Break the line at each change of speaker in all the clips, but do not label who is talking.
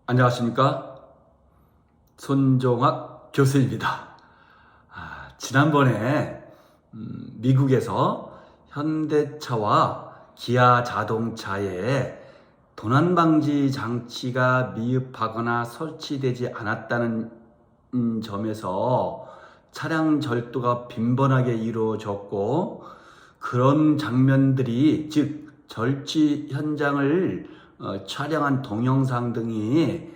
안녕하십니까? 손종학 교수입니다. 지난번에 미국에서 현대차와 기아 자동차에 도난방지 장치가 미흡하거나 설치되지 않았다는 점에서 차량 절도가 빈번하게 이루어졌고, 그런 장면들이, 즉 절취 현장을 촬영한 동영상 등이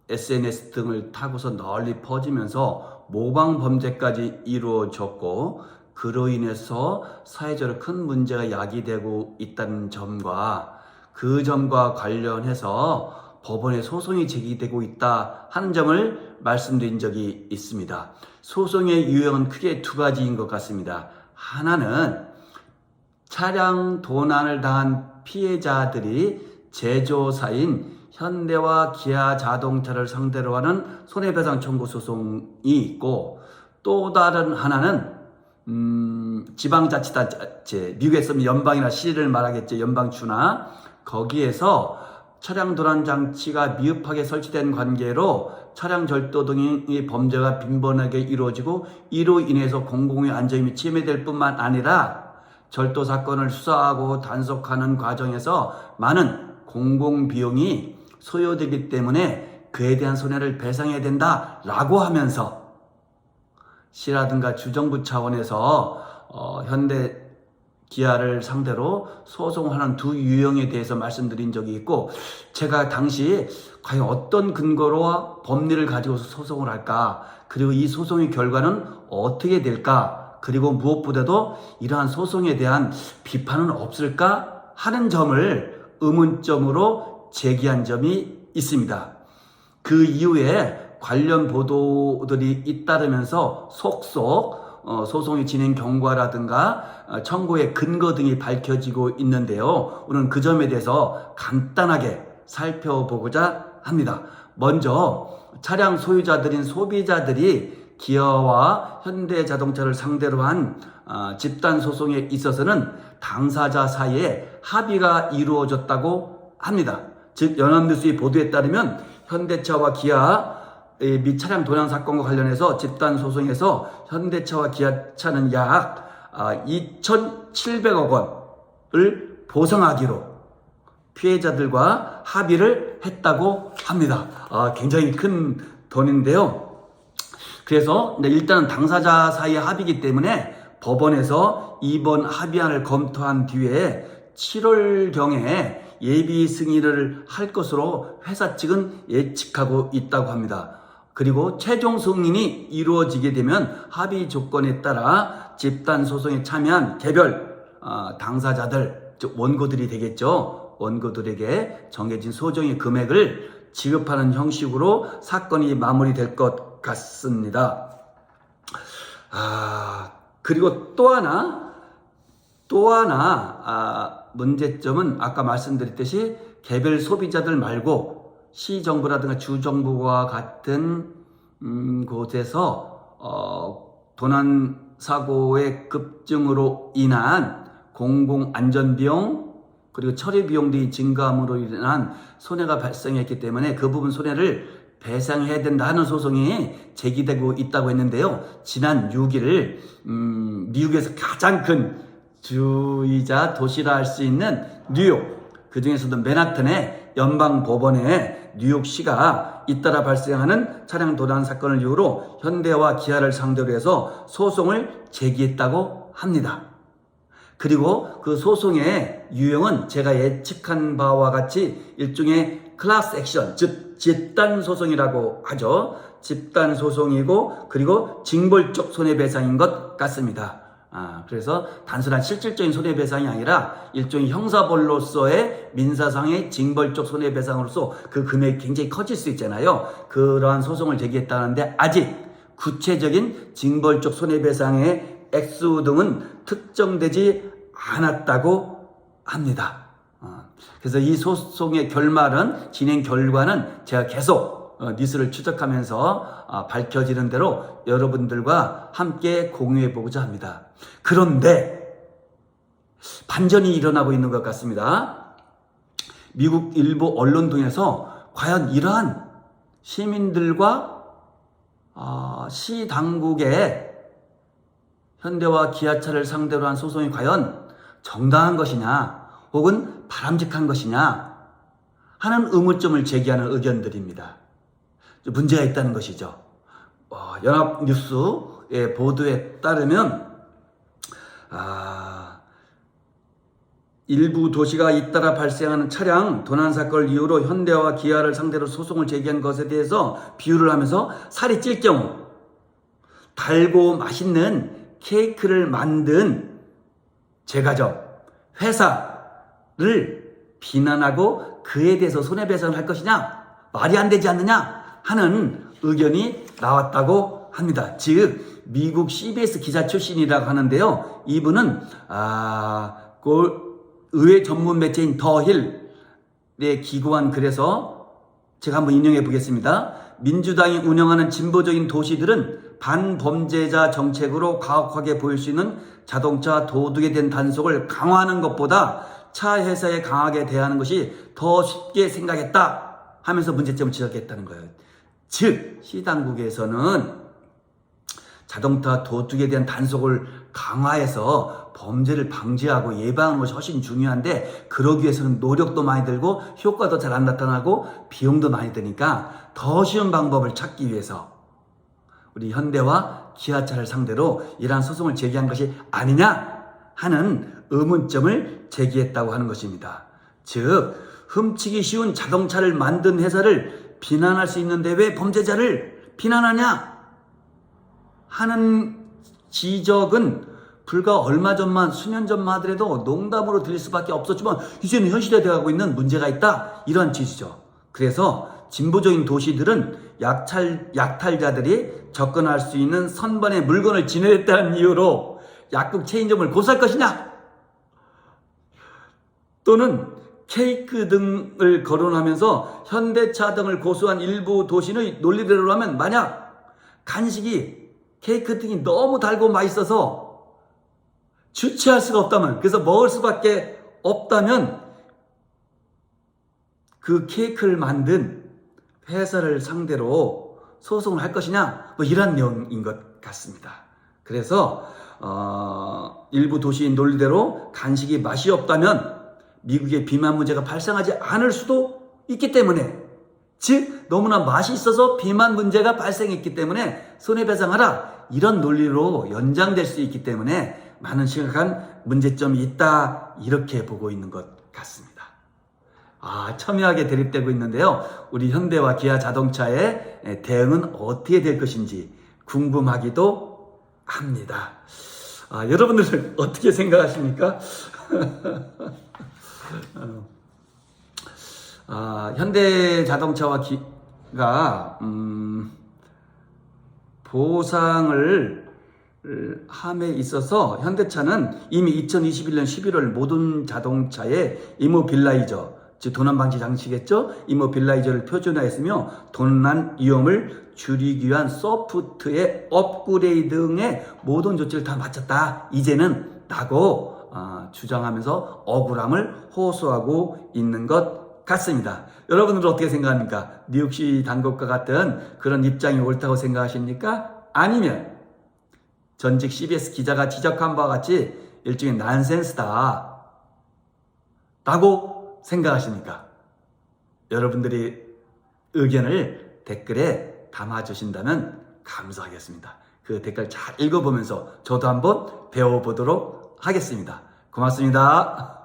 SNS 등을 타고서 널리 퍼지면서 모방 범죄까지 이루어졌고, 그로 인해서 사회적으로 큰 문제가 야기되고 있다는 점과 그 점과 관련해서 법원에 소송이 제기되고 있다 하는 점을 말씀드린 적이 있습니다. 소송의 유형은 크게 두 가지인 것 같습니다. 하나는 차량 도난을 당한 피해자들이 제조사인 현대와 기아 자동차를 상대로 하는 손해배상 청구 소송이 있고, 또 다른 하나는 지방자치단체, 미국에서 연방이나 시를 말하겠죠. 연방주나 거기에서 차량 도난 장치가 미흡하게 설치된 관계로 차량 절도 등의 범죄가 빈번하게 이루어지고, 이로 인해서 공공의 안전이 침해될 뿐만 아니라 절도 사건을 수사하고 단속하는 과정에서 많은 공공비용이 소요되기 때문에 그에 대한 손해를 배상해야 된다라고 하면서 시라든가 주정부 차원에서 현대 기아를 상대로 소송하는 두 유형에 대해서 말씀드린 적이 있고, 제가 당시 과연 어떤 근거로 법리를 가지고 소송을 할까, 그리고 이 소송의 결과는 어떻게 될까, 그리고 무엇보다도 이러한 소송에 대한 비판은 없을까 하는 점을 의문점으로 제기한 점이 있습니다. 그 이후에 관련 보도들이 잇따르면서 속속 소송의 진행 경과라든가 청구의 근거 등이 밝혀지고 있는데요. 오늘은 그 점에 대해서 간단하게 살펴보고자 합니다. 먼저 차량 소유자들인 소비자들이 기아와 현대자동차를 상대로 한 집단 소송에 있어서는 당사자 사이에 합의가 이루어졌다고 합니다. 즉 연합뉴스의 보도에 따르면 현대차와 기아 및 차량 도난 사건과 관련해서 집단 소송에서 현대차와 기아차는 약 2,700억 원을 보상하기로 피해자들과 합의를 했다고 합니다. 굉장히 큰 돈인데요. 그래서 일단은 당사자 사이의 합의이기 때문에 법원에서 이번 합의안을 검토한 뒤에 7월경에 예비 승인을 할 것으로 회사 측은 예측하고 있다고 합니다. 그리고 최종 승인이 이루어지게 되면 합의 조건에 따라 집단 소송에 참여한 개별 당사자들, 즉 원고들이 되겠죠. 원고들에게 정해진 소정의 금액을 지급하는 형식으로 사건이 마무리될 것 같습니다. 그리고 또 하나 문제점은 아까 말씀드렸듯이 개별 소비자들 말고 시정부라든가 주정부와 같은 곳에서 도난 사고의 급증으로 인한 공공안전비용 그리고 처리비용 등이 증가함으로 인한 손해가 발생했기 때문에 그 부분 손해를 배상해야 된다 하는 소송이 제기되고 있다고 했는데요. 지난 6일 미국에서 가장 큰 주이자 도시라 할 수 있는 뉴욕, 그 중에서도 맨하튼의 연방법원에 뉴욕시가 잇따라 발생하는 차량 도난 사건을 이유로 현대와 기아를 상대로 해서 소송을 제기했다고 합니다. 그리고 그 소송의 유형은 제가 예측한 바와 같이 일종의 클래스 액션, 즉 집단 소송이라고 하죠. 집단 소송이고, 그리고 징벌적 손해배상인 것 같습니다. 그래서 단순한 실질적인 손해배상이 아니라 일종의 형사벌로서의 민사상의 징벌적 손해배상으로서 그 금액이 굉장히 커질 수 있잖아요. 그러한 소송을 제기했다는데 아직 구체적인 징벌적 손해배상의 액수 등은 특정되지 않았다고 합니다. 그래서 이 소송의 결말은, 진행 결과는 제가 계속 뉴스를 추적하면서 밝혀지는 대로 여러분들과 함께 공유해 보고자 합니다. 그런데 반전이 일어나고 있는 것 같습니다. 미국 일부 언론 등에서 과연 이러한 시민들과 시 당국의 현대와 기아차를 상대로 한 소송이 과연 정당한 것이냐 혹은 바람직한 것이냐 하는 의문점을 제기하는 의견들입니다. 문제가 있다는 것이죠. 연합뉴스의 보도에 따르면 일부 도시가 잇따라 발생하는 차량 도난 사건을 이유로 현대와 기아를 상대로 소송을 제기한 것에 대해서 비유를 하면서 살이 찔 경우 달고 맛있는 케이크를 만든 제과점 회사를 비난하고 그에 대해서 손해배상을 할 것이냐 말이 안 되지 않느냐 하는 의견이 나왔다고 합니다. 즉 미국 CBS 기자 출신이라고 하는데요. 이분은 의회 전문 매체인 더힐에 기고한 글에서 제가 한번 인용해 보겠습니다. 민주당이 운영하는 진보적인 도시들은 반범죄자 정책으로 가혹하게 보일 수 있는 자동차 도둑에 대한 단속을 강화하는 것보다 차 회사에 강하게 대하는 것이 더 쉽게 생각했다 하면서 문제점을 지적했다는 거예요. 즉 시당국에서는 자동차 도둑에 대한 단속을 강화해서 범죄를 방지하고 예방하는 것이 훨씬 중요한데 그러기 위해서는 노력도 많이 들고 효과도 잘 안 나타나고 비용도 많이 드니까 더 쉬운 방법을 찾기 위해서 우리 현대와 기아차를 상대로 이러한 소송을 제기한 것이 아니냐 하는 의문점을 제기했다고 하는 것입니다. 즉 훔치기 쉬운 자동차를 만든 회사를 비난할 수 있는데 왜 범죄자를 비난하냐 하는 지적은 불과 얼마 전만 수년 전만 하더라도 농담으로 들릴 수밖에 없었지만 이제는 현실에 돼가고 있는 문제가 있다 이런 취지죠. 그래서 진보적인 도시들은 약탈자들이 접근할 수 있는 선반의 물건을 진열했다는 이유로 약국 체인점을 고소할 것이냐 또는 케이크 등을 거론하면서 현대차 등을 고소한 일부 도시의 논리대로라면 만약 간식이 케이크 등이 너무 달고 맛있어서 주체할 수가 없다면 그래서 먹을 수밖에 없다면 그 케이크를 만든 회사를 상대로 소송을 할 것이냐 뭐 이런 내용인 것 같습니다. 그래서 일부 도시인 논리대로 간식이 맛이 없다면 미국의 비만 문제가 발생하지 않을 수도 있기 때문에 즉 너무나 맛이 있어서 비만 문제가 발생했기 때문에 손해배상하라 이런 논리로 연장될 수 있기 때문에 많은 심각한 문제점이 있다 이렇게 보고 있는 것 같습니다. 첨예하게 대립되고 있는데요. 우리 현대와 기아 자동차의 대응은 어떻게 될 것인지 궁금하기도 합니다. 여러분들은 어떻게 생각하십니까? 현대 자동차와 기가 보상을 함에 있어서 현대차는 이미 2021년 11월 모든 자동차에 이모빌라이저 즉 도난 방지 장치겠죠? 이모빌라이저를 표준화했으며 도난 위험을 줄이기 위한 소프트웨어 업그레이드 등의 모든 조치를 다 마쳤다. 이제는 라고 주장하면서 억울함을 호소하고 있는 것 같습니다. 여러분들은 어떻게 생각합니까? 뉴욕시 당국과 같은 그런 입장이 옳다고 생각하십니까? 아니면 전직 CBS 기자가 지적한 바와 같이 일종의 난센스다 라고 생각하십니까? 여러분들이 의견을 댓글에 담아주신다면 감사하겠습니다. 그 댓글 잘 읽어보면서 저도 한번 배워보도록 하겠습니다. 고맙습니다.